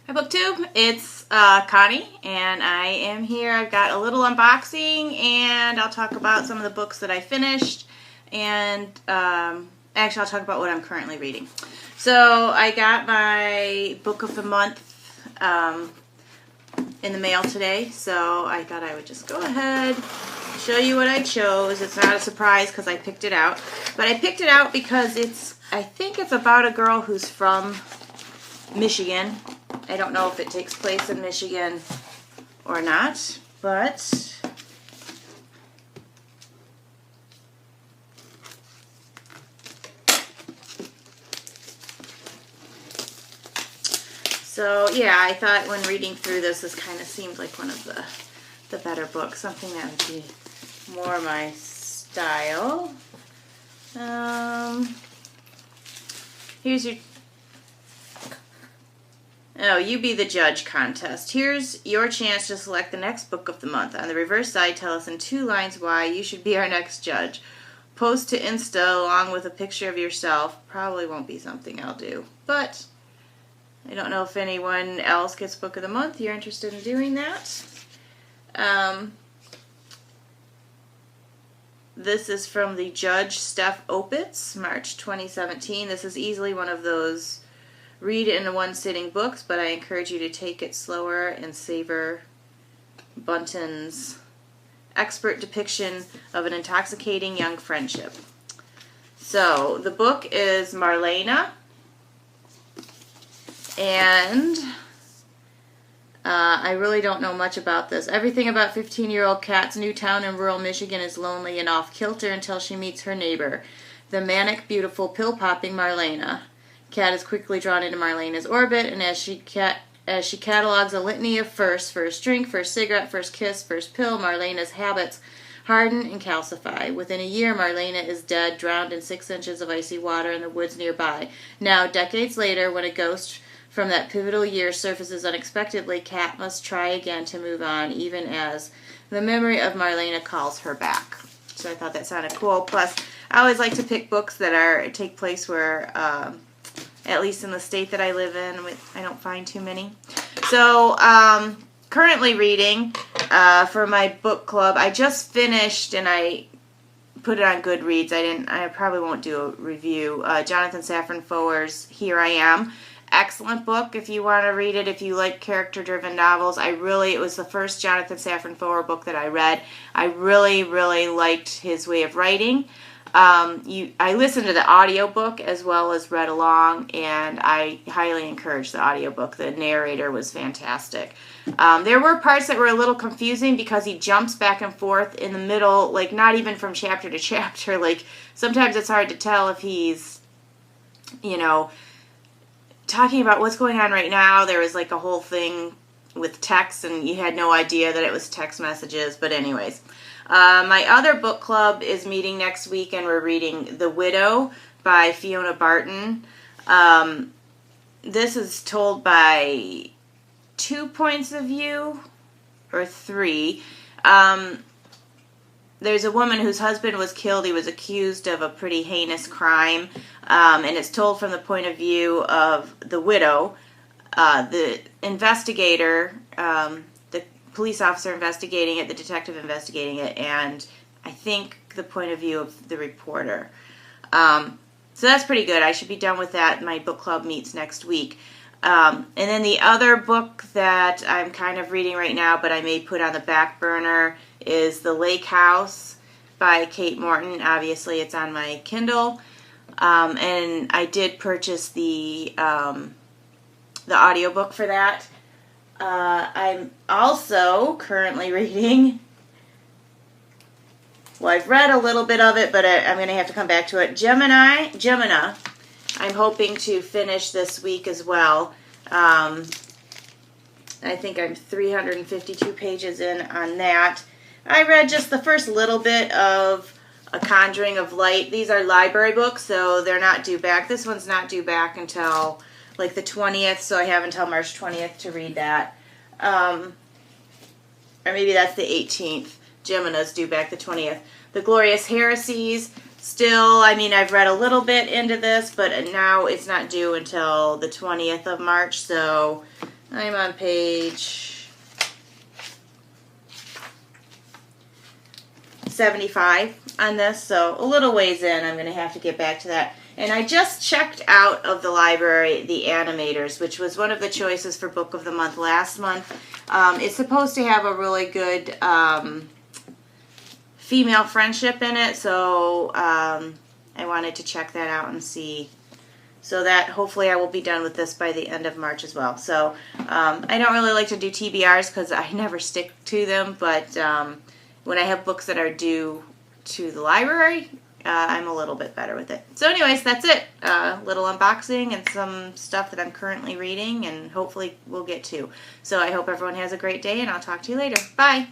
Hi Booktube, it's Connie, and I am here. I've got a little unboxing, and I'll talk about some of the books that I finished, and actually I'll talk about what I'm currently reading. So I got my book of the month in the mail today, so I thought I would just go ahead, show you what I chose. It's not a surprise because I picked it out, but I picked it out because I think it's about a girl who's from Michigan. I don't know if it takes place in Michigan or not, but so yeah, I thought when reading through this kind of seemed like one of the better books, something that would be more my style. Here's your You Be the Judge contest. Here's your chance to select the next book of the month. On the reverse side, tell us in 2 lines why you should be our next judge. Post to Insta along with a picture of yourself. Probably won't be something I'll do, but I don't know if anyone else gets book of the month. You're interested in doing that? This is from the Judge Steph Opitz, March 2017. This is easily one of those read in one sitting books, but I encourage you to take it slower and savor Bunton's expert depiction of an intoxicating young friendship. So the book is Marlena, and I really don't know much about this. Everything about 15-year-old Kat's new town in rural Michigan is lonely and off-kilter until she meets her neighbor, the manic, beautiful, pill-popping Marlena. Kat is quickly drawn into Marlena's orbit, and as she catalogs a litany of first drink, first cigarette, first kiss, first pill, Marlena's habits harden and calcify. Within a year, Marlena is dead, drowned in 6 inches of icy water in the woods nearby. Now, decades later, when a ghost from that pivotal year surfaces unexpectedly, Kat must try again to move on, even as the memory of Marlena calls her back. So I thought that sounded cool. Plus, I always like to pick books that take place where at least in the state that I live in, I don't find too many. So, currently reading for my book club. I just finished, and I put it on Goodreads. I probably won't do a review. Jonathan Safran Foer's Here I Am. Excellent book if you want to read it, if you like character-driven novels. It was the first Jonathan Safran Foer book that I read. I really, really liked his way of writing. I listened to the audiobook as well as read along, and I highly encourage the audiobook. The narrator was fantastic. There were parts that were a little confusing because he jumps back and forth in the middle, like not even from chapter to chapter. Like sometimes it's hard to tell if he's, talking about what's going on right now. There was like a whole thing with text, and you had no idea that it was text messages. But anyways, my other book club is meeting next week, and we're reading The Widow by Fiona Barton. This is told by 2 points of view, or 3. There's a woman whose husband was killed. He was accused of a pretty heinous crime, and it's told from the point of view of the widow. The investigator, the police officer investigating it, the detective investigating it, and I think the point of view of the reporter. So that's pretty good. I should be done with that. My book club meets next week. And then the other book that I'm kind of reading right now, but I may put on the back burner, is The Lake House by Kate Morton. Obviously, it's on my Kindle. And I did purchase the audiobook for that. I'm also currently reading, I've read a little bit of it, but I'm going to have to come back to it. Gemina. I'm hoping to finish this week as well. I think I'm 352 pages in on that. I read just the first little bit of A Conjuring of Light. These are library books, so they're not due back. This one's not due back until like the 20th, so I have until March 20th to read that. Or maybe that's the 18th. Gemina's due back the 20th. The Glorious Heresies. Still, I've read a little bit into this, but now it's not due until the 20th of March, so I'm on page 75 on this, so a little ways in. I'm going to have to get back to that. And I just checked out of the library The Animators, which was one of the choices for Book of the Month last month. It's supposed to have a really good female friendship in it, so I wanted to check that out and see. So that hopefully I will be done with this by the end of March as well. So I don't really like to do TBRs because I never stick to them, but when I have books that are due to the library, I'm a little bit better with it. So anyways, that's it. Little unboxing and some stuff that I'm currently reading and hopefully we'll get to. So I hope everyone has a great day and I'll talk to you later. Bye!